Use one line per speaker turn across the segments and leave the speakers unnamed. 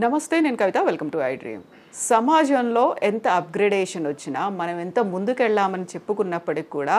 నమస్తే, నేను Kavitha. Welcome to I dream. సమాజంలో ఎంత అప్గ్రేడేషన్ వచ్చినా, మనం ఎంత ముందుకెళ్ళామని చెప్పుకున్నప్పటికి కూడా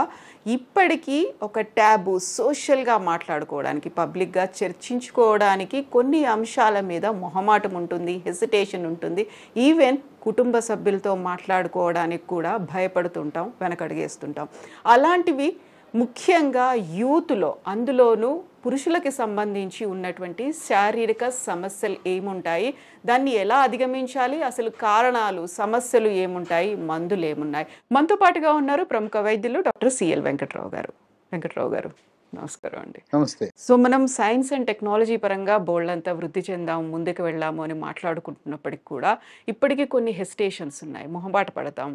ఇప్పటికీ ఒక ట్యాబు సోషల్గా మాట్లాడుకోవడానికి, పబ్లిక్గా చర్చించుకోవడానికి కొన్ని అంశాల మీద మొహమాటం ఉంటుంది, హెసిటేషన్ ఉంటుంది. ఈవెన్ కుటుంబ సభ్యులతో మాట్లాడుకోవడానికి కూడా భయపడుతుంటాం, వెనకడుగేస్తుంటాం. అలాంటివి ముఖ్యంగా యూత్లో, అందులోనూ పురుషులకి సంబంధించి ఉన్నటువంటి శారీరక సమస్యలు ఏముంటాయి, దాన్ని ఎలా అధిగమించాలి, అసలు కారణాలు, సమస్యలు ఏముంటాయి, మందులు ఏమున్నాయి. మనతో పాటుగా ఉన్నారు ప్రముఖ వైద్యులు డాక్టర్ సిఎల్ వెంకట్రావు గారు. వెంకట్రావు గారు, నమస్కారం అండి.
నమస్తే.
సో మనం సైన్స్ అండ్ టెక్నాలజీ పరంగా బోల్డంతా వృద్ధి చెందాము, ముందుకు వెళ్ళాము అని మాట్లాడుకుంటున్నప్పటికి కూడా ఇప్పటికీ కొన్ని హెసిటేషన్స్ ఉన్నాయి. మొహమాట పడతాం,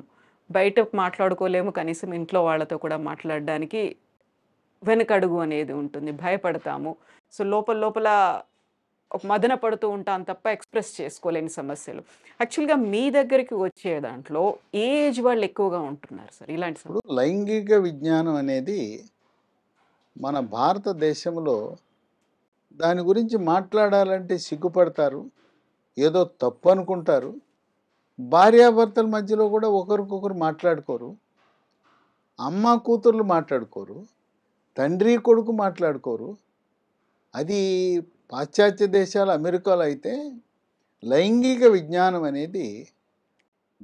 బయట మాట్లాడుకోలేము, కనీసం ఇంట్లో వాళ్ళతో కూడా మాట్లాడడానికి వెనకడుగు అనేది ఉంటుంది, భయపడతాము. సో లోపల లోపల ఒక మదన పడుతూ ఉంటాం తప్ప ఎక్స్ప్రెస్ చేసుకోలేని సమస్యలు. యాక్చువల్గా మీ దగ్గరికి వచ్చే దాంట్లో ఏ ఏజ్ వాళ్ళు ఎక్కువగా ఉంటున్నారు సార్ ఇలాంటి సమస్యలు?
ఇప్పుడు లైంగిక విజ్ఞానం అనేది మన భారతదేశంలో దాని గురించి మాట్లాడాలంటే సిగ్గుపడతారు, ఏదో తప్పు అనుకుంటారు. భార్యాభర్తల మధ్యలో కూడా ఒకరికొకరు మాట్లాడుకోరు, అమ్మ కూతుర్లు మాట్లాడుకోరు, తండ్రి కొడుకు మాట్లాడుకోరు. అది పాశ్చాత్య దేశాలు, అమెరికాలో అయితే లైంగిక విజ్ఞానం అనేది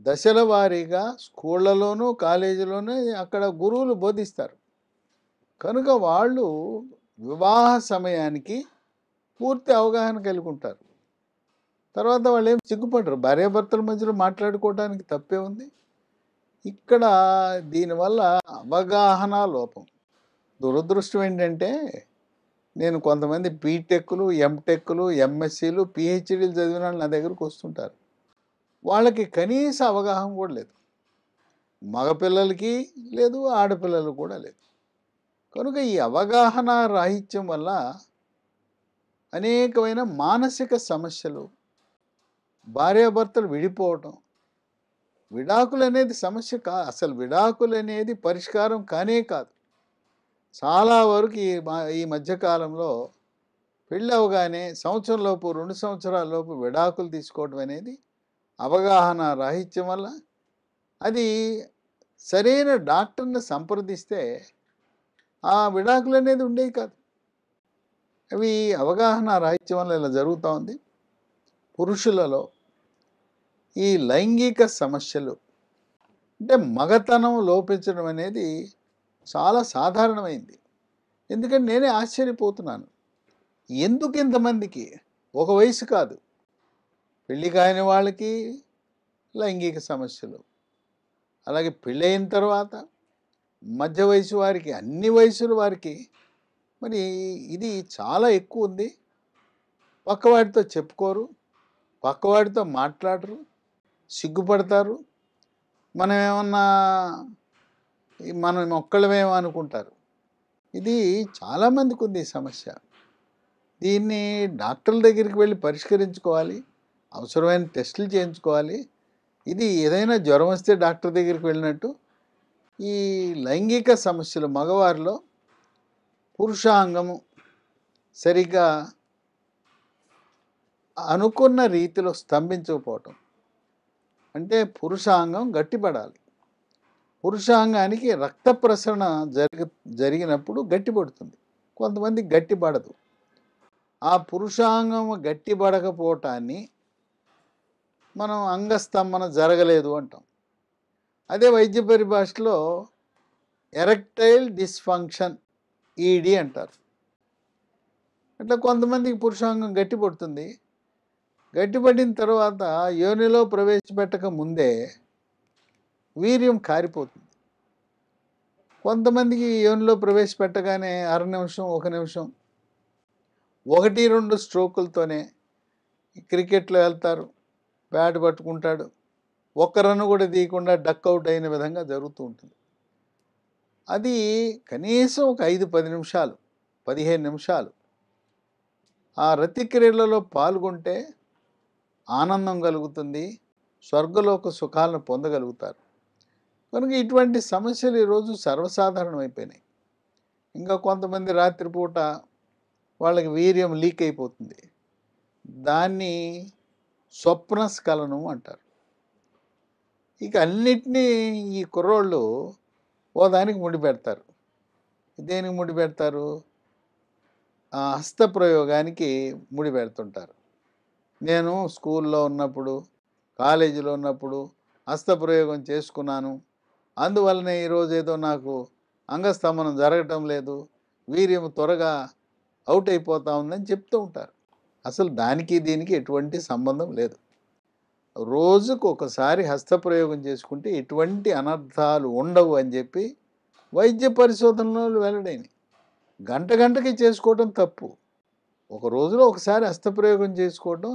దశల వారీగా స్కూళ్ళలోనూ కాలేజీలోనూ అక్కడ గురువులు బోధిస్తారు. కనుక వాళ్ళు వివాహ సమయానికి పూర్తి అవగాహన కలిగి ఉంటారు. తర్వాత వాళ్ళు ఏం సిగ్గుపడరు, భార్యాభర్తల మధ్యలో మాట్లాడుకోవడానికి తప్పే ఉంది. ఇక్కడ దీనివల్ల అవగాహన లోపం. దురదృష్టం ఏంటంటే, నేను కొంతమంది బీటెక్లు, ఎంటెక్లు, ఎంఎస్సీలు, పిహెచ్డీలు చదివిన వాళ్ళు నా దగ్గరకు వస్తుంటారు. వాళ్ళకి కనీస అవగాహన కూడా లేదు, మగపిల్లలకి లేదు, ఆడపిల్లలకు కూడా లేదు. కనుక ఈ అవగాహన రాహిత్యం వల్ల అనేకమైన మానసిక సమస్యలు, భార్యాభర్తలు విడిపోవటం, విడాకులు అనేది సమస్య అసలు విడాకులు అనేది పరిష్కారం కానే కాదు. చాలా వరకు ఈ మధ్యకాలంలో పెళ్ళి అవగానే సంవత్సరంలోపు, 2 సంవత్సరాల లోపు విడాకులు తీసుకోవడం అనేది అవగాహన రాహిత్యం వల్ల. అది సరైన డాక్టర్ని సంప్రదిస్తే ఆ విడాకులు అనేది ఉండేవి కాదు. అవి అవగాహన రాహిత్యం వల్ల ఇలా జరుగుతూ ఉంది. పురుషులలో ఈ లైంగిక సమస్యలు అంటే మగతనం లోపించడం అనేది చాలా సాధారణమైంది. ఎందుకంటే నేనే ఆశ్చర్యపోతున్నాను, ఎందుకు ఇంతమందికి ఒక వయసు కాదు, పెళ్ళి కాని వాళ్ళకి లైంగిక సమస్యలు, అలాగే పెళ్ళైన తర్వాత మధ్య వయసు వారికి, అన్ని వయసుల వారికి మరి ఇది చాలా ఎక్కువ ఉంది. పక్కవాడితో చెప్పుకోరు, పక్కవాడితో మాట్లాడరు, సిగ్గుపడతారు. మనం ఒక్కళ్ళమేమో అనుకుంటారు. ఇది చాలామందికి ఉంది ఈ సమస్య. దీన్ని డాక్టర్ల దగ్గరికి వెళ్ళి పరిష్కరించుకోవాలి, అవసరమైన టెస్టులు చేయించుకోవాలి. ఇది ఏదైనా జ్వరం వస్తే డాక్టర్ దగ్గరికి వెళ్ళినట్టు ఈ లైంగిక సమస్యలు మగవారిలో పురుషాంగము సరిగ్గా అనుకున్న రీతిలో స్తంభించకపోవటం, అంటే పురుషాంగం గట్టిపడాలి. పురుషాంగానికి రక్త ప్రసరణ జరిగినప్పుడు గట్టిపడుతుంది, కొంతమంది గట్టిపడదు. ఆ పురుషాంగం గట్టిపడకపోవటాన్ని మనం అంగస్తంభన జరగలేదు అంటాం. అదే వైద్య పరిభాషలో ఎరెక్టైల్ డిస్ఫంక్షన్, ఈడి అంటారు. అట్లా కొంతమందికి పురుషాంగం గట్టిపడుతుంది. గట్టిపడిన తర్వాత యోనిలో ప్రవేశపెట్టక ముందే వీర్యం కారిపోతుంది. కొంతమందికి యోనిలో ప్రవేశపెట్టగానే అర నిమిషం, 1 నిమిషం, 1-2 స్ట్రోకులతోనే క్రికెట్లో వెళ్తారు, బ్యాట్ పట్టుకుంటాడు, ఒక్క రన్ను కూడా తీయకుండా డక్అవుట్ అయిన విధంగా జరుగుతూ ఉంటుంది. అది కనీసం ఒక 5-10 నిమిషాలు, 15 నిమిషాలు ఆ రతిక్రియలలో పాల్గొంటే ఆనందం కలుగుతుంది, స్వర్గలోక సుఖాలను పొందగలుగుతారు. కనుక ఇటువంటి సమస్యలు ఈరోజు సర్వసాధారణమైపోయినాయి. ఇంకా కొంతమంది రాత్రిపూట వాళ్ళకి వీర్యం లీక్ అయిపోతుంది, దాన్ని స్వప్నస్ఖలనం అంటారు. ఇక అన్నిటినీ ఈ కుర్రోళ్ళు ఓ దానికి ముడిపెడతారు. దేనికి ముడిపెడతారు? హస్తప్రయోగానికి ముడిపెడుతుంటారు. నేను స్కూల్లో ఉన్నప్పుడు, కాలేజీలో ఉన్నప్పుడు హస్తప్రయోగం చేసుకున్నాను. అందువల్లనే ఈరోజు ఏదో నాకు అంగస్తంభనం జరగటం లేదు, వీర్యం త్వరగా అవుట్ అయిపోతా ఉందని చెప్తూ ఉంటారు. అసలు దానికి దీనికి ఎటువంటి సంబంధం లేదు. రోజుకు ఒకసారి హస్తప్రయోగం చేసుకుంటే ఎటువంటి అనర్థాలు ఉండవు అని చెప్పి వైద్య పరిశోధనలు వెల్లడైనవి. గంట గంటకి చేసుకోవడం తప్పు. ఒక రోజులో ఒకసారి హస్తప్రయోగం చేసుకోవడం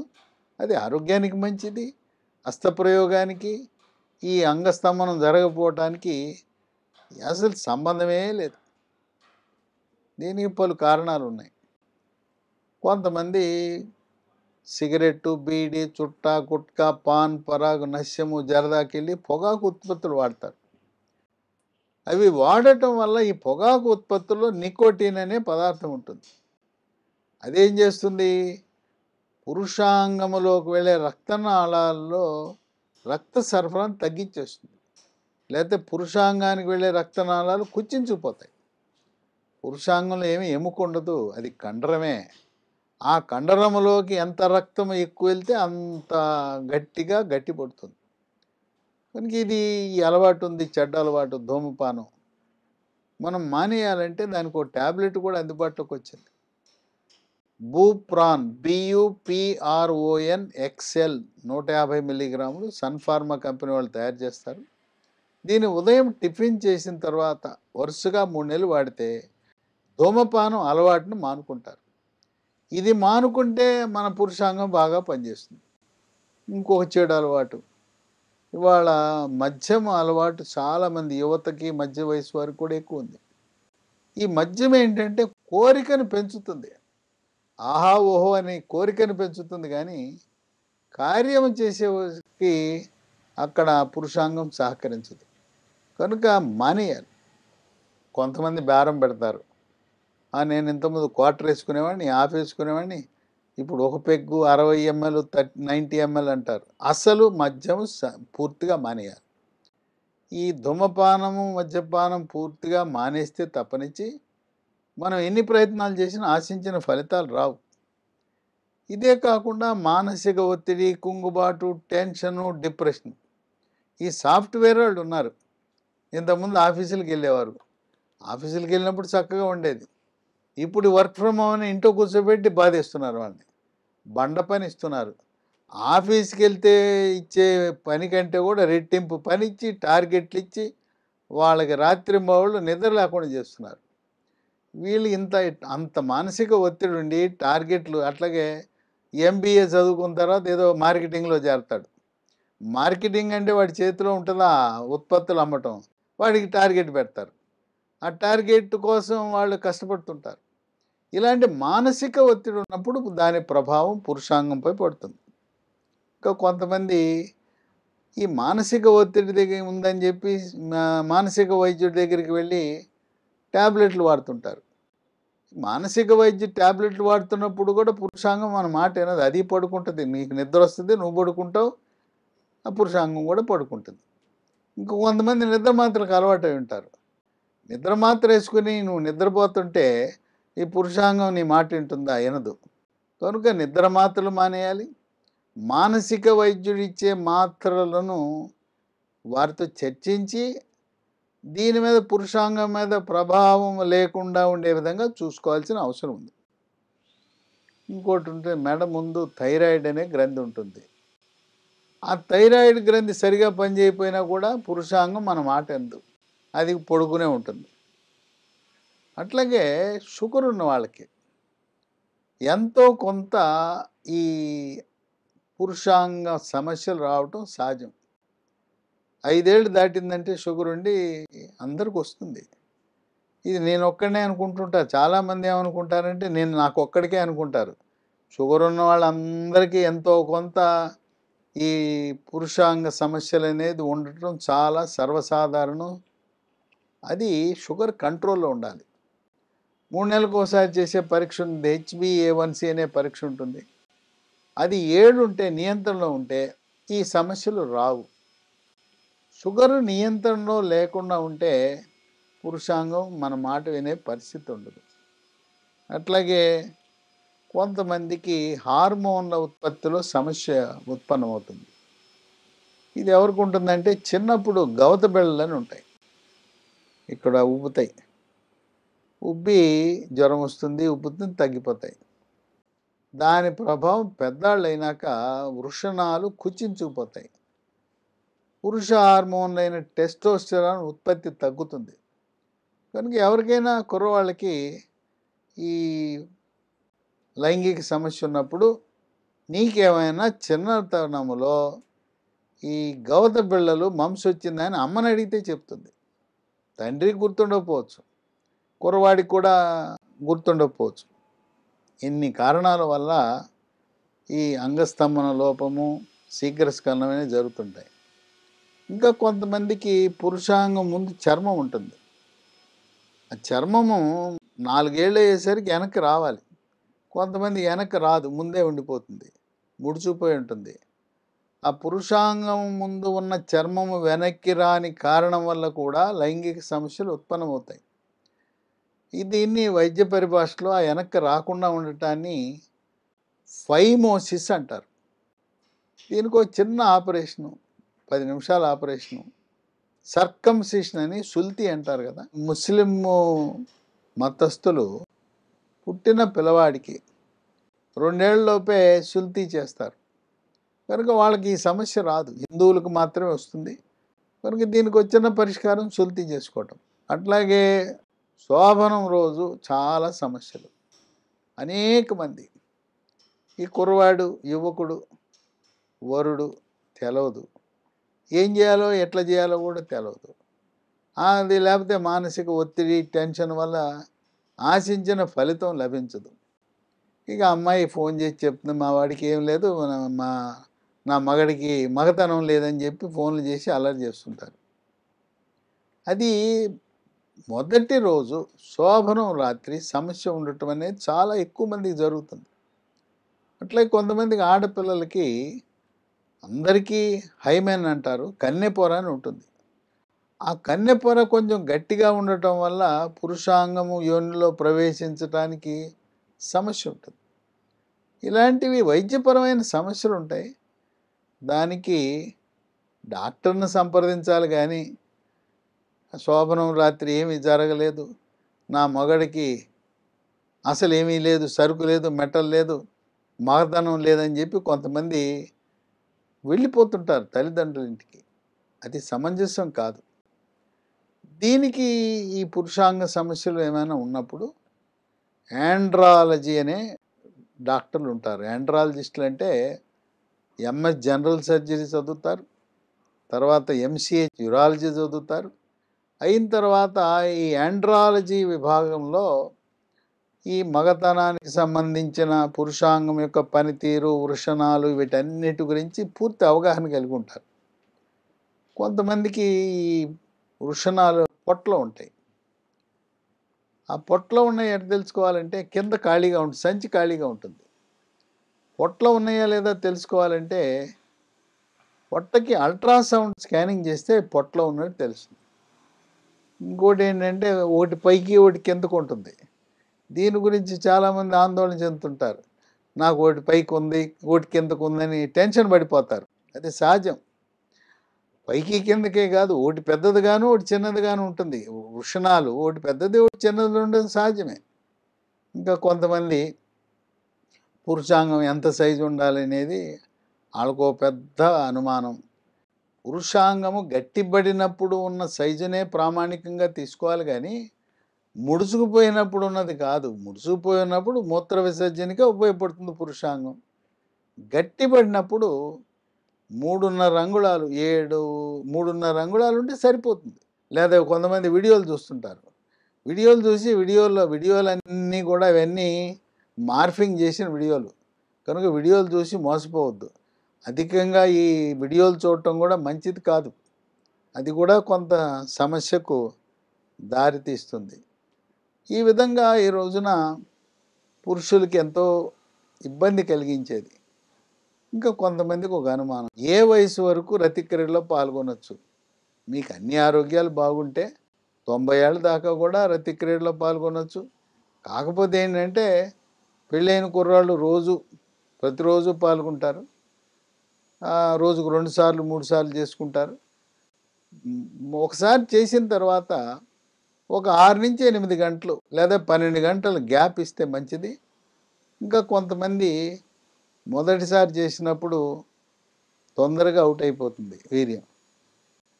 అది ఆరోగ్యానికి మంచిది. హస్తప్రయోగానికి ఈ అంగస్తంభనం జరగకపోవటానికి అసలు సంబంధమే లేదు. దీనికి పలు కారణాలు ఉన్నాయి. కొంతమంది సిగరెట్టు, బీడి, చుట్ట, గుట్కా, పాన్, పరాగు, నశ్యము, జరదాకెళ్ళి పొగాకు ఉత్పత్తులు వాడతారు. అవి వాడటం వల్ల ఈ పొగాకు ఉత్పత్తుల్లో నికోటిన్ అనే పదార్థం ఉంటుంది. అదేం చేస్తుంది? పురుషాంగములోకి వెళ్ళే రక్తనాళాల్లో రక్త సరఫరాను తగ్గించేస్తుంది. లేకపోతే పురుషాంగానికి వెళ్ళే రక్తనాళాలు కుచించుకుపోతాయి. పురుషాంగంలో ఏమీ ఎముక ఉండదు, అది కండరమే. ఆ కండరములోకి ఎంత రక్తం ఎక్కువ వెళ్తే అంత గట్టిగా గట్టిపడుతుంది. కనుక ఇది ఈ అలవాటు ఉంది, చెడ్డ అలవాటు ధూమపానం. మనం మానేయాలంటే దానికి ఒక ట్యాబ్లెట్ కూడా అందుబాటులోకి వచ్చింది. బూప్రాన్, BUPRON XL 150 మిల్లీగ్రాములు సన్ఫార్మా కంపెనీ వాళ్ళు తయారు చేస్తారు. దీన్ని ఉదయం టిఫిన్ చేసిన తర్వాత వరుసగా 3 నెలలు వాడితే ధూమపానం అలవాటును మానుకుంటారు. ఇది మానుకుంటే మన పురుషాంగం బాగా పనిచేస్తుంది. ఇంకొక చెడు అలవాటు, ఇవాళ మద్యం అలవాటు చాలామంది యువతకి, మధ్య వయసు వారికి కూడా ఎక్కువ ఉంది. ఈ మద్యం ఏంటంటే కోరికను పెంచుతుంది. ఆహా ఓహో అని కోరికను పెంచుతుంది, కానీ కార్యం చేసేకి అక్కడ పురుషాంగం సహకరించదు. కనుక మానేయాలి. కొంతమంది బేరం పెడతారు. నేను ఇంతకుముందు క్వార్టర్ వేసుకునేవాడిని, హాఫ్ వేసుకునేవాడిని, ఇప్పుడు ఒక పెగ్గు 60 ml 90 ml అంటారు. అసలు మద్యం పూర్తిగా మానేయాలి. ఈ ధూమపానము, మద్యపానం పూర్తిగా మానేస్తే తప్పనిచ్చి మనం ఎన్ని ప్రయత్నాలు చేసినా ఆశించిన ఫలితాలు రావు. ఇదే కాకుండా మానసిక ఒత్తిడి, కుంగుబాటు, టెన్షను, డిప్రెషన్. ఈ సాఫ్ట్వేర్ వాళ్ళు ఉన్నారు. ఇంతకుముందు ఆఫీసులకు వెళ్ళేవారు. ఆఫీసులకు వెళ్ళినప్పుడు చక్కగా ఉండేది. ఇప్పుడు వర్క్ ఫ్రమ్ హోమ్ అని ఇంట్లో కూర్చోబెట్టి బాధేస్తున్నారు వాళ్ళని. బండ పని ఇస్తున్నారు. ఆఫీస్కి వెళ్తే ఇచ్చే పని కంటే కూడా రెట్టింపు పని ఇచ్చి, టార్గెట్లు ఇచ్చి వాళ్ళకి రాత్రింబవళ్ళు నిద్ర లేకుండా చేస్తున్నారు. వీళ్ళు అంత మానసిక ఒత్తిడి ఉండి టార్గెట్లు. అట్లాగే MBA చదువుకున్న తర్వాత ఏదో మార్కెటింగ్లో చేరతాడు. మార్కెటింగ్ అంటే వాడి చేతిలో ఉంటుందా ఉత్పత్తులు అమ్మటం, వాడికి టార్గెట్ పెడతారు. ఆ టార్గెట్ కోసం వాళ్ళు కష్టపడుతుంటారు. ఇలాంటి మానసిక ఒత్తిడి ఉన్నప్పుడు దాని ప్రభావం పురుషాంగంపై పడుతుంది. ఇంకా కొంతమంది ఈ మానసిక ఒత్తిడి దగ్గర ఉందని చెప్పి మానసిక వైద్యుడి దగ్గరికి వెళ్ళి ట్యాబ్లెట్లు వాడుతుంటారు. మానసిక వైద్య ట్యాబ్లెట్లు వాడుతున్నప్పుడు కూడా పురుషాంగం మన మాట వినదు. అది పడుకుంటుంది. నీకు నిద్ర వస్తుంది, నువ్వు పడుకుంటావు, ఆ పురుషాంగం కూడా పడుకుంటుంది. ఇంకో కొంతమంది నిద్ర మాత్రకు అలవాటు అయి ఉంటారు. నిద్ర మాత్ర వేసుకుని నువ్వు నిద్రపోతుంటే ఈ పురుషాంగం నీ మాట వింటుందా? వినదు. కనుక నిద్ర మాత్రలు మానేయాలి. మానసిక వైద్యుడు ఇచ్చే మాత్రలను వారితో చర్చించి దీని మీద పురుషాంగం మీద ప్రభావం లేకుండా ఉండే విధంగా చూసుకోవాల్సిన అవసరం ఉంది. ఇంకోటి ఉంటే మెడ ముందు థైరాయిడ్ అనే గ్రంథి ఉంటుంది. ఆ థైరాయిడ్ గ్రంథి సరిగా పనిచేయకపోయినా కూడా పురుషాంగం మన మాట వినదు, అది పడుకునే ఉంటుంది. అట్లాగే షుగర్ ఉన్న వాళ్ళకి ఎంతో కొంత ఈ పురుషాంగ సమస్యలు రావటం సహజం. 5 ఏళ్ళు దాటిందంటే షుగర్ ఉండి అందరికి వస్తుంది. ఇది నేను ఒక్కడనే అనుకుంటుంటా. చాలామంది ఏమనుకుంటారంటే నాకు ఒక్కడికే అనుకుంటారు. షుగర్ ఉన్న వాళ్ళందరికీ ఎంతో కొంత ఈ పురుషాంగ సమస్యలు అనేది ఉండటం చాలా సర్వసాధారణం. అది షుగర్ కంట్రోల్లో ఉండాలి. 3 నెలలకు ఒకసారి చేసే పరీక్ష ఉంది. HbA1c అనే పరీక్ష ఉంటుంది. అది 7 ఉంటే, నియంత్రణలో ఉంటే ఈ సమస్యలు రావు. షుగర్ నియంత్రణలో లేకుండా ఉంటే పురుషాంగం మన మాట వినే పరిస్థితి ఉండదు. అట్లాగే కొంతమందికి హార్మోన్ల ఉత్పత్తిలో సమస్య ఉత్పన్నమవుతుంది. ఇది ఎవరికి ఉంటుందంటే చిన్నప్పుడు గవత బిళ్ళలని ఉంటాయి, ఇక్కడ ఉబ్బుతాయి, ఉబ్బి జ్వరం వస్తుంది, ఉబ్బుతుంది, తగ్గిపోతాయి. దాని ప్రభావం పెద్దాళ్ళు అయినాక వృషణాలు కుచించుకుపోతాయి. పురుష హార్మోన్లైన టెస్టోస్టెరాన్ ఉత్పత్తి తగ్గుతుంది. కనుక ఎవరికైనా కుర్రవాళ్ళకి ఈ లైంగిక సమస్య ఉన్నప్పుడు నీకేమైనా చిన్నతనంలో ఈ గవత బిళ్ళలు మమ్స్ వచ్చిందని అమ్మని అడిగితే చెప్తుంది. తండ్రికి గుర్తుండకపోవచ్చు, కుర్రవాడికి కూడా గుర్తుండకపోవచ్చు. ఇన్ని కారణాల వల్ల ఈ అంగస్తంభన లోపము, శీఘ్రస్ఖలనం అనేవి జరుగుతుంటాయి. ఇంకా కొంతమందికి పురుషాంగం ముందు చర్మం ఉంటుంది. ఆ చర్మము 4 ఏళ్ళు అయ్యేసరికి వెనక్కి రావాలి. కొంతమంది వెనక్కి రాదు, ముందే ఉండిపోతుంది, ముడుచుకుపోయి ఉంటుంది. ఆ పురుషాంగం ముందు ఉన్న చర్మము వెనక్కి రాని కారణం వల్ల కూడా లైంగిక సమస్యలు ఉత్పన్నమవుతాయి. దీన్ని వైద్య పరిభాషలో ఆ వెనక్కి రాకుండా ఉండటాన్ని ఫైమోసిస్ అంటారు. దీనికి ఒక చిన్న ఆపరేషను, 10 నిమిషాల ఆపరేషను, సర్కంసిషన్ అని సుల్తి అంటారు కదా. ముస్లిం మతస్థులు పుట్టిన పిల్లవాడికి 2 ఏళ్లలోపే సుల్తి చేస్తారు. కనుక వాళ్ళకి ఈ సమస్య రాదు, హిందువులకు మాత్రమే వస్తుంది. కనుక దీనికి వచ్చిన పరిష్కారం సుల్తి చేసుకోవటం. అట్లాగే శోభనం రోజు చాలా సమస్యలు, అనేక మంది ఈ కుర్రవాడు, యువకుడు, వరుడు తెలవదు, ఏం చేయాలో ఎట్లా చేయాలో కూడా తెలవదు. అది లేకపోతే మానసిక ఒత్తిడి, టెన్షన్ వల్ల ఆశించిన ఫలితం లభించదు. ఇక అమ్మాయి ఫోన్ చేసి చెప్తుంది, మా వాడికి ఏం లేదు, నా మగడికి మగతనం లేదని చెప్పి ఫోన్లు చేసి అల్లరి చేస్తుంటారు. అది మొదటి రోజు శోభనం రాత్రి సమస్య ఉండటం అనేది చాలా ఎక్కువ మందికి జరుగుతుంది. అట్లాగే కొంతమందికి ఆడపిల్లలకి, అందరికీ హైమెన్ అంటారు, కన్నెపొర అని ఉంటుంది. ఆ కన్నెపొర కొంచెం గట్టిగా ఉండటం వల్ల పురుషాంగము యోనిలో ప్రవేశించడానికి సమస్య ఉంటుంది. ఇలాంటివి వైద్యపరమైన సమస్యలు ఉంటాయి. దానికి డాక్టర్ని సంప్రదించాలి. కానీ శోభనం రాత్రి ఏమీ జరగలేదు, నా మగడికి అసలు ఏమీ లేదు, సరుకు లేదు, మెటల్ లేదు, మగతనం లేదని చెప్పి కొంతమంది వెళ్ళిపోతుంటారు తల్లిదండ్రుల ఇంటికి. అది సమంజసం కాదు. దీనికి ఈ పురుషాంగ సమస్యలు ఏమైనా ఉన్నప్పుడు యాండ్రాలజీ అనే డాక్టర్లు ఉంటారు. యాండ్రాలజిస్టులు అంటే ఎంఎస్ జనరల్ సర్జరీ చదువుతారు, తర్వాత ఎంసీఏ యూరాలజీ చదువుతారు. అయిన తర్వాత ఈ యాండ్రాలజీ విభాగంలో ఈ మగతనానికి సంబంధించిన పురుషాంగం యొక్క పనితీరు, వృషణాలు, వీటన్నిటి గురించి పూర్తి అవగాహన కలిగి ఉంటారు. కొంతమందికి ఈ వృషణాలు పొట్టలో ఉంటాయి. ఆ పొట్టలో ఉన్నాయి ఎట్లా తెలుసుకోవాలంటే, కింద ఖాళీగా ఉంటుంది, సంచి ఖాళీగా ఉంటుంది. పొట్టలో ఉన్నాయా లేదా తెలుసుకోవాలంటే పొట్టకి అల్ట్రాసౌండ్ స్కానింగ్ చేస్తే పొట్టలో ఉన్నట్టు తెలుస్తుంది. ఇంకోటి ఏంటంటే, ఒకటి పైకి ఒకటి కిందకు ఉంటుంది. దీని గురించి చాలామంది ఆందోళన చెందుతుంటారు. నాకు ఒకటి పైకి ఉంది, ఒకటి కిందకు ఉందని టెన్షన్ పడిపోతారు. అది సహజం. పైకి కిందకే కాదు, ఒకటి పెద్దదిగాను ఒకటి చిన్నదిగాను ఉంటుంది. వృషణాలు ఒకటి పెద్దది ఒకటి చిన్నది ఉండడం సహజమే. ఇంకా కొంతమంది పురుషాంగం ఎంత సైజు ఉండాలి అనేది వాళ్ళకో పెద్ద అనుమానం. పురుషాంగము గట్టిపడినప్పుడు ఉన్న సైజునే ప్రామాణికంగా తీసుకోవాలి, కానీ ముడుచుకుపోయినప్పుడు ఉన్నది కాదు. ముడుచుకుపోయినప్పుడు మూత్ర విసర్జనకే ఉపయోగపడుతుంది పురుషాంగం. గట్టిపడినప్పుడు 3.5 అంగుళాలు, 3.5 అంగుళాలు ఉంటే సరిపోతుంది. లేదా కొంతమంది వీడియోలు చూస్తుంటారు, వీడియోలు చూసి వీడియోలన్నీ కూడా ఇవన్నీ మార్ఫింగ్ చేసిన వీడియోలు. కనుక వీడియోలు చూసి మోసపోవద్దు. అధికంగా ఈ వీడియోలు చూడటం కూడా మంచిది కాదు. అది కూడా కొంత సమస్యకు దారితీస్తుంది. ఈ విధంగా ఈ రోజున పురుషులకి ఎంతో ఇబ్బంది కలిగించేది ఇంకా కొంతమందికి ఒక అనుమానం, ఏ వయసు వరకు రతి క్రీడలో పాల్గొనొచ్చు? మీకు అన్ని ఆరోగ్యాలు బాగుంటే 90 ఏళ్ళ దాకా కూడా రతి క్రీడలో పాల్గొనొచ్చు. కాకపోతే ఏంటంటే పెళ్ళైన కుర్రాళ్ళు ప్రతిరోజు పాల్గొంటారు. రోజుకు 2 సార్లు 3 సార్లు చేసుకుంటారు. ఒకసారి చేసిన తర్వాత ఒక 6 నుంచి 8 గంటలు లేదా 12 గంటలు గ్యాప్ ఇస్తే మంచిది. ఇంకా కొంతమంది మొదటిసారి చేసినప్పుడు తొందరగా అవుట్ అయిపోతుంది వీర్యం,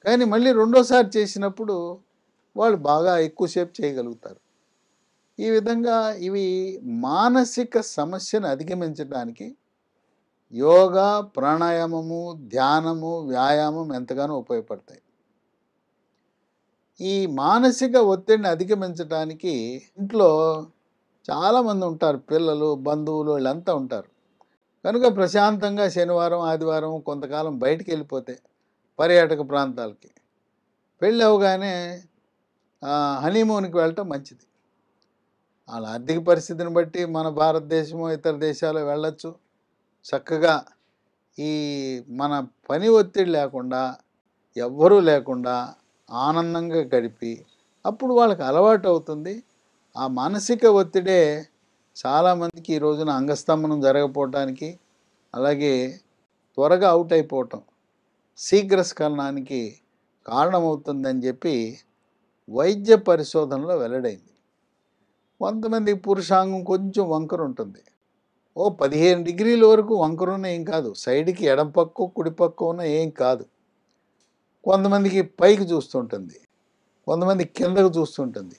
కానీ మళ్ళీ రెండోసారి చేసినప్పుడు వాళ్ళు బాగా ఎక్కువసేపు చేయగలుగుతారు. ఈ విధంగా ఇవి మానసిక సమస్యను అధిగమించడానికి యోగా, ప్రాణాయామము, ధ్యానము, వ్యాయామం ఎంతగానో ఉపయోగపడతాయి. ఈ మానసిక ఒత్తిడిని అధిగమించడానికి ఇంట్లో చాలామంది ఉంటారు, పిల్లలు, బంధువులు, వీళ్ళంతా ఉంటారు. కనుక ప్రశాంతంగా శనివారం, ఆదివారం కొంతకాలం బయటికి వెళ్ళిపోతే పర్యాటక ప్రాంతాలకి, పెళ్ళి అవగానే హనీమూన్కి వెళ్ళటం మంచిది. వాళ్ళ ఆర్థిక పరిస్థితిని బట్టి మన భారతదేశము, ఇతర దేశాలు వెళ్ళొచ్చు. చక్కగా ఈ మన పని ఒత్తిడి లేకుండా, ఎవ్వరూ లేకుండా ఆనందంగా గడిపి అప్పుడు వాళ్ళకి అలవాటు అవుతుంది. ఆ మానసిక ఒత్తిడే చాలామందికి ఈ రోజున అంగస్తంభనం జరగకపోవటానికి, అలాగే త్వరగా అవుట్ అయిపోవటం, శీఘ్రస్ఖలనానికి కారణమవుతుందని చెప్పి వైద్య పరిశోధనలో వెల్లడైంది. కొంతమంది పురుషాంగం కొంచెం వంకర ఉంటుంది. 15 డిగ్రీల వరకు వంకరున్న ఏం కాదు, సైడ్కి ఎడం పక్క కుడి పక్క ఉన్న ఏం కాదు. కొంతమందికి పైకి చూస్తుంటుంది, కొంతమంది కిందకు చూస్తుంటుంది.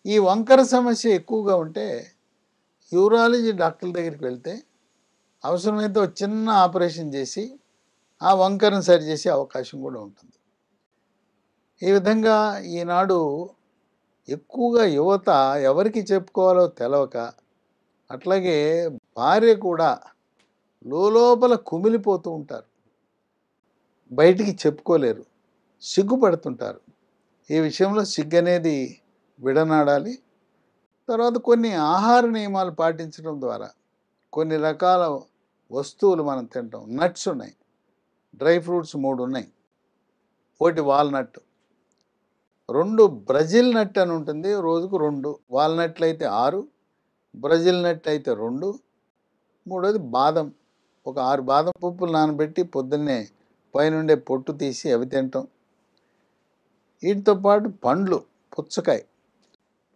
ఈ వంకర సమస్య ఎక్కువగా ఉంటే యూరాలజీ డాక్టర్ల దగ్గరికి వెళ్తే అవసరమైతే ఒక చిన్న ఆపరేషన్ చేసి ఆ వంకరను సరిచేసే అవకాశం కూడా ఉంటుంది. ఈ విధంగా ఈనాడు ఎక్కువగా యువత ఎవరికి చెప్పుకోవాలో తెలవక, అట్లాగే భార్య కూడా లోపల కుమిలిపోతూ ఉంటారు, బయటికి చెప్పుకోలేరు, సిగ్గుపడుతుంటారు. ఈ విషయంలో సిగ్గు అనేది విడనాడాలి. తర్వాత కొన్ని ఆహార నియమాలు పాటించడం ద్వారా కొన్ని రకాల వస్తువులు మనం తింటాం. నట్స్ ఉన్నాయి, డ్రై ఫ్రూట్స్ 3 ఉన్నాయి. ఒకటి వాల్నట్, 2 బ్రెజిల్ నట్ అని ఉంటుంది, రోజుకు 2. వాల్నట్లు అయితే 6, బ్రెజిల్ నట్ అయితే 2. మూడోది బాదం, ఒక 6 బాదం పప్పులు నానబెట్టి పొద్దున్నే పైనుండే పొట్టు తీసి అవి తింటాం. వీటితో పాటు పండ్లు,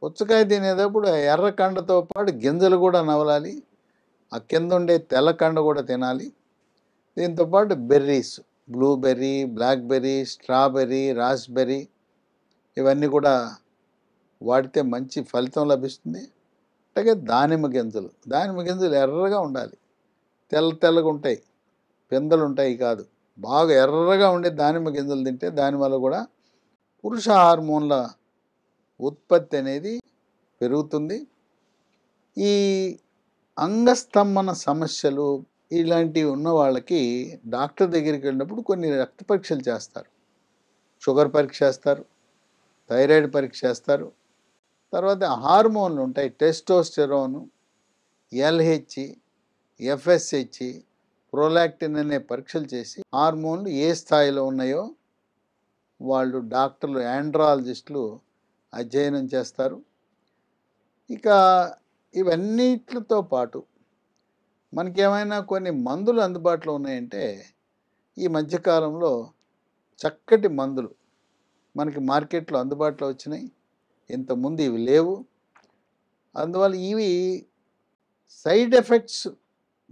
పుచ్చకాయ తినేటప్పుడు ఎర్ర కండతో పాటు గింజలు కూడా నవలాలి, ఆ కింద ఉండే తెల్ల కండ కూడా తినాలి. దీంతోపాటు berries, blueberry, blackberry, strawberry, raspberry, ఇవన్నీ కూడా వాడితే మంచి ఫలితం లభిస్తుంది. అలాగే దానిమ్మ గింజలు ఎర్రగా ఉండాలి, తెల్లగా ఉంటాయి, పిందెలు ఉంటాయి కాదు, బాగా ఎర్రగా ఉండే దానిమ్మ గింజలు తింటే దానివల్ల కూడా పురుష హార్మోన్ల ఉత్పత్తి అనేది పెరుగుతుంది. ఈ అంగస్తంభన సమస్యలు ఇలాంటివి ఉన్న వాళ్ళకి డాక్టర్ దగ్గరికి వెళ్ళినప్పుడు కొన్ని రక్త పరీక్షలు చేస్తారు. షుగర్ పరీక్ష చేస్తారు, థైరాయిడ్ పరీక్ష చేస్తారు. తర్వాత హార్మోన్లు ఉంటాయి, టెస్టోస్టెరోన్, ఎల్హెచ్, ఎఫ్ఎస్హెచ్, ప్రోలాక్టిన్ అనే పరీక్షలు చేసి హార్మోన్లు ఏ స్థాయిలో ఉన్నాయో వాళ్ళు డాక్టర్లు, ఆండ్రాలజిస్టులు అధ్యయనం చేస్తారు. ఇక ఇవన్నిటితో పాటు మనకేమైనా కొన్ని మందులు అందుబాటులో ఉన్నాయంటే ఈ మధ్యకాలంలో చక్కటి మందులు మనకి మార్కెట్లో అందుబాటులో వచ్చినాయి. ఇంతకుముందు ఇవి లేవు. అందువల్ల ఇవి సైడ్ ఎఫెక్ట్స్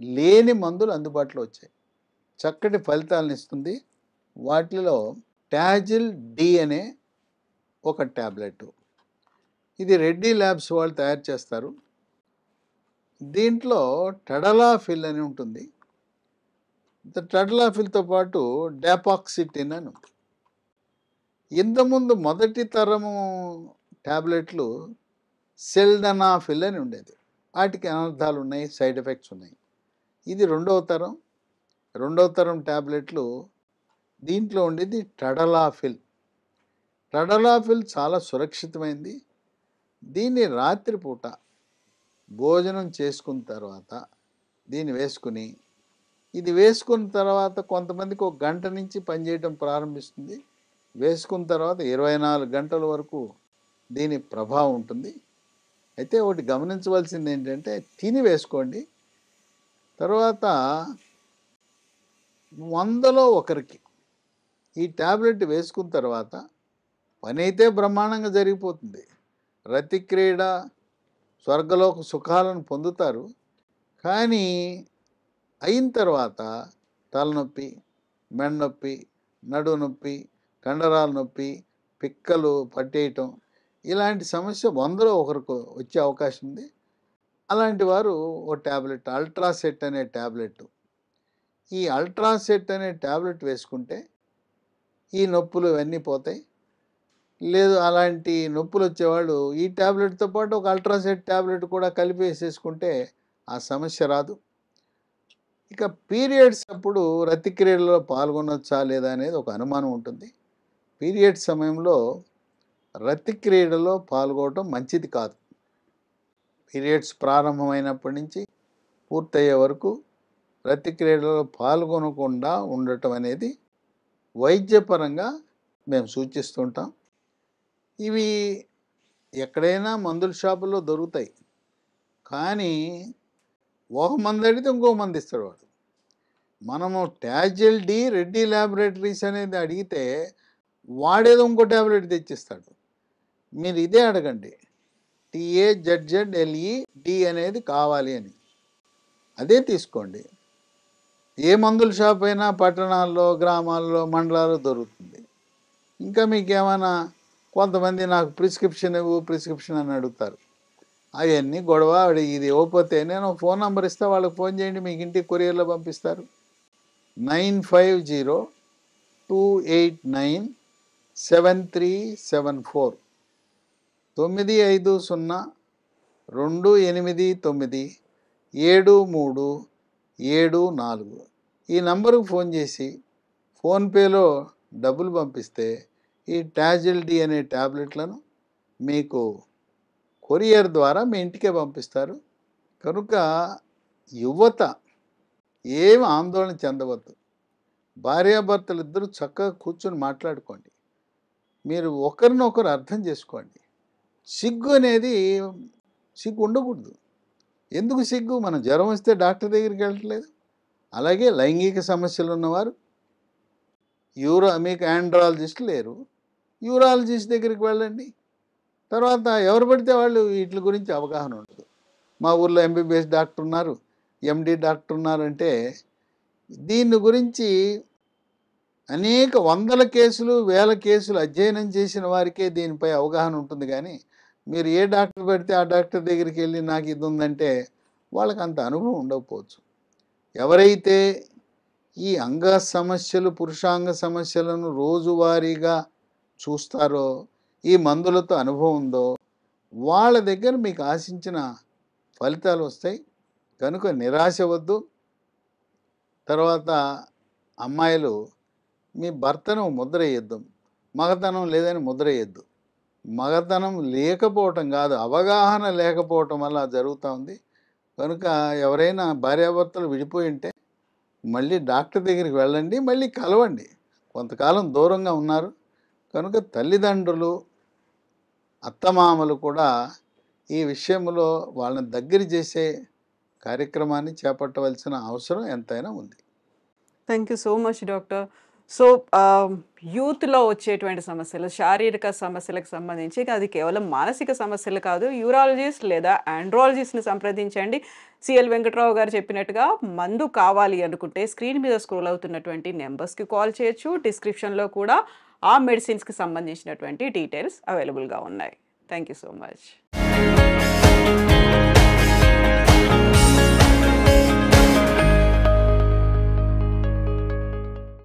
లేని మందులు అందుబాటులో వచ్చాయి, చక్కటి ఫలితాలను ఇస్తుంది. వాటిలో టాజిల్ డి అనే ఒక ట్యాబ్లెట్, ఇది రెడ్డి ల్యాబ్స్ వాళ్ళు తయారు చేస్తారు. దీంట్లో టెడలాఫిల్ అని ఉంటుంది. టెడలాఫిల్తో పాటు డాపాక్సిటిన్ అని ఉంది. ఇంతకుముందు మొదటి తరము ట్యాబ్లెట్లు సెల్డనాఫిల్ అని ఉండేది, వాటికి అనర్థాలు ఉన్నాయి, సైడ్ ఎఫెక్ట్స్ ఉన్నాయి. ఇది రెండవ తరం ట్యాబ్లెట్లు. దీంట్లో ఉండేది టెడలాఫిల్ చాలా సురక్షితమైంది. దీన్ని రాత్రిపూట భోజనం చేసుకున్న తర్వాత దీన్ని వేసుకుని ఇది వేసుకున్న తర్వాత కొంతమందికి ఒక గంట నుంచి పనిచేయటం ప్రారంభిస్తుంది. వేసుకున్న తర్వాత 24 గంటల వరకు దీని ప్రభావం ఉంటుంది. అయితే ఒకటి గమనించవలసింది ఏంటంటే తిని వేసుకోండి. తర్వాత 100లో ఒకరికి ఈ టాబ్లెట్ వేసుకున్న తర్వాత పని అయితే బ్రహ్మాండంగా జరిగిపోతుంది. రతిక్రీడ, స్వర్గలోక సుఖాలను పొందుతారు. కానీ అయిన తర్వాత తలనొప్పి, మెడనొప్పి, నడుము నొప్పి, కండరాల నొప్పి, పిక్కలు పట్టేయటం ఇలాంటి సమస్య 100లో ఒకరికి వచ్చే అవకాశం ఉంది. అలాంటి వారు ఓ టాబ్లెట్ అల్ట్రాసెట్ అనే టాబ్లెట్, ఈ అల్ట్రాసెట్ అనే టాబ్లెట్ వేసుకుంటే ఈ నొప్పులు ఇవన్నీ పోతాయి. లేదు అలాంటి నొప్పులు వచ్చేవాళ్ళు ఈ టాబ్లెట్తో పాటు ఒక అల్ట్రాసెట్ టాబ్లెట్ కూడా కలిపి వేసేసుకుంటే ఆ సమస్య రాదు. ఇక పీరియడ్స్ అప్పుడు రతిక్రియలలో పాల్గొనొచ్చా లేదా అనేది ఒక అనుమానం ఉంటుంది. పీరియడ్ సమయంలో రతిక్రీడలో పాల్గొనడం మంచిది కాదు. పీరియడ్స్ ప్రారంభమైనప్పటి నుంచి పూర్తయ్యే వరకు రతిక్రీడలో పాల్గొనకుండా ఉండటం అనేది వైద్యపరంగా మేము సూచిస్తుంటాం. ఇవి ఎక్కడైనా మందుల షాపుల్లో దొరుకుతాయి. కానీ ఒక మంది అడిగితే ఇంకో మంది ఇస్తాడు వాడు. మనము టాజిల్ డి రెడ్డి ల్యాబొరేటరీస్ అనేది అడిగితే వాడేదో ఇంకో టాబ్లెట్ తెచ్చిస్తాడు. మీరు ఇదే అడగండి, TAZZLE అనేది కావాలి అని, అదే తీసుకోండి. ఏ మందుల షాప్ అయినా పట్టణాల్లో, గ్రామాల్లో, మండలాల్లో దొరుకుతుంది. ఇంకా మీకు ఏమైనా కొంతమంది నాకు ప్రిస్క్రిప్షన్ ఇవ్వు ప్రిస్క్రిప్షన్ అని అడుగుతారు. అవన్నీ గొడవ. ఇది ఇవ్వకపోతే నేను ఫోన్ నెంబర్ ఇస్తే వాళ్ళకి ఫోన్ చేయండి, మీకు ఇంటికి కొరియర్లో పంపిస్తారు. 9502897374 950289737 ఈ నంబరుకు ఫోన్ చేసి ఫోన్పేలో డబ్బులు పంపిస్తే ఈ టాజిల్ డి అనే టాబ్లెట్లను మీకు కొరియర్ ద్వారా మీ ఇంటికే పంపిస్తారు. కనుక యువత ఏమి ఆందోళన చెందవద్దు. భార్యాభర్తలు ఇద్దరు చక్కగా కూర్చొని మాట్లాడుకోండి. మీరు ఒకరినొకరు అర్థం చేసుకోండి. సిగ్గు అనేది సిగ్గు ఉండకూడదు. ఎందుకు సిగ్గు? మనం జ్వరం వస్తే డాక్టర్ దగ్గరికి వెళ్ళట్లేదు. అలాగే లైంగిక సమస్యలు ఉన్నవారు మీకు ఆండ్రాలజిస్ట్ లేరు, యూరాలజిస్ట్ దగ్గరికి వెళ్ళండి. తర్వాత ఎవరు పడితే వాళ్ళు వీటి గురించి అవగాహన ఉండదు. మా ఊర్లో MBBS డాక్టర్ ఉన్నారు, MD డాక్టర్ ఉన్నారంటే దీని గురించి అనేక వందల కేసులు, వేల కేసులు అధ్యయనం చేసిన వారికే దీనిపై అవగాహన ఉంటుంది. కానీ మీరు ఏ డాక్టర్ పెడితే ఆ డాక్టర్ దగ్గరికి వెళ్ళి నాకు ఇది ఉందంటే వాళ్ళకి అంత అనుభవం ఉండకపోవచ్చు. ఎవరైతే ఈ అంగ సమస్యలు, పురుషాంగ సమస్యలను రోజువారీగా చూస్తారో, ఈ మందులతో అనుభవం ఉందో వాళ్ళ దగ్గర మీకు ఆశించిన ఫలితాలు వస్తాయి. కనుక నిరాశ వద్దు. తర్వాత అమ్మాయిలు మీ భర్తను ముద్ర వేయద్దు, మగతనం లేదని ముద్ర వేయద్దు. మగతనం లేకపోవటం కాదు, అవగాహన లేకపోవటం వల్ల జరుగుతూ ఉంది. కనుక ఎవరైనా భార్యాభర్తలు విడిపోయి ఉంటే మళ్ళీ డాక్టర్ దగ్గరికి వెళ్ళండి, మళ్ళీ కలవండి. కొంతకాలం దూరంగా ఉన్నారు కనుక తల్లిదండ్రులు, అత్తమామలు కూడా ఈ విషయంలో వాళ్ళని దగ్గర చేసే కార్యక్రమాన్ని చేపట్టవలసిన అవసరం ఎంతైనా ఉంది.
Thank you so much doctor. So యూత్లో వచ్చేటువంటి సమస్యలు, శారీరక సమస్యలకు సంబంధించి అది కేవలం మానసిక సమస్యలు కాదు, యూరాలజిస్ట్ లేదా ఆండ్రాలజిస్ట్ని సంప్రదించండి. సిఎల్ వెంకట్రావు గారు చెప్పినట్టుగా మందు కావాలి అనుకుంటే స్క్రీన్ మీద స్క్రోల్ అవుతున్నటువంటి నెంబర్స్కి కాల్ చేయొచ్చు. డిస్క్రిప్షన్లో కూడా ఆ మెడిసిన్స్కి సంబంధించినటువంటి డీటెయిల్స్ అవైలబుల్గా ఉన్నాయి. Thank you so much.